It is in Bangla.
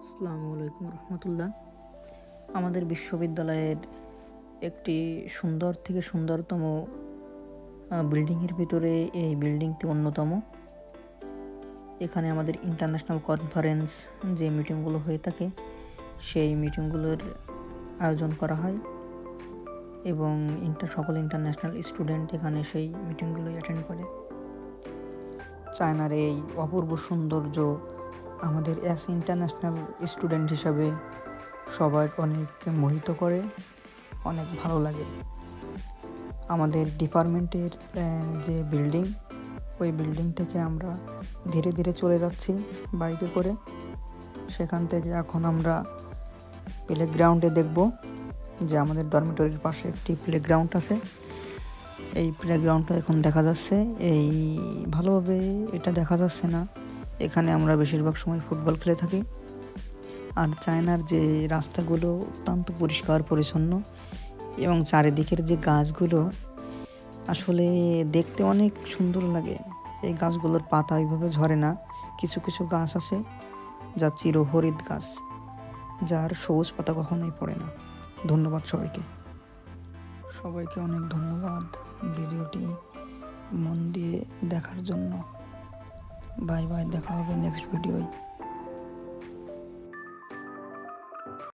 আসসালামু আলাইকুম রহমতুল্লাহ। আমাদের বিশ্ববিদ্যালয়ের একটি সুন্দর থেকে সুন্দরতম বিল্ডিংয়ের ভিতরে এই বিল্ডিংটি অন্যতম। এখানে আমাদের ইন্টারন্যাশনাল কনফারেন্স যে মিটিংগুলো হয়ে থাকে সেই মিটিংগুলোর আয়োজন করা হয় এবং সকল ইন্টারন্যাশনাল স্টুডেন্ট এখানে সেই মিটিংগুলো অ্যাটেন্ড করে। চায়নার এই অপূর্ব সৌন্দর্য আমাদের ইন্টারন্যাশনাল স্টুডেন্ট হিসাবে সবাই অনেক মোহিত করে, অনেক ভালো লাগে। আমাদের ডিপার্টমেন্টের যে বিল্ডিং, ওই বিল্ডিং থেকে আমরা ধীরে ধীরে চলে যাচ্ছি বাইকে করে। সেখান থেকে এখন আমরা প্লেগ্রাউন্ডে দেখব যে আমাদের ডরমিটরির পাশে একটি প্লেগ্রাউন্ড আছে। এই প্লেগ্রাউন্ডটা এখন দেখা যাচ্ছে, এই ভালোভাবে এটা দেখা যাচ্ছে না। এখানে আমরা বেশিরভাগ সময় ফুটবল খেলে থাকি। আর চায়নার যে রাস্তাগুলো অত্যন্ত পরিষ্কার পরিচ্ছন্ন এবং চারিদিকের যে গাছগুলো আসলে দেখতে অনেক সুন্দর লাগে। এই গাছগুলোর পাতা ওইভাবে ঝরে না। কিছু কিছু গাছ আছে যা চিরহরিৎ গাছ, যার সবুজ পাতা কখনোই পড়ে না। ধন্যবাদ সবাইকে অনেক ধন্যবাদ ভিডিওটি মন দিয়ে দেখার জন্য। বাই বাই, দেখা হবে নেক্সট ভিডিওয়।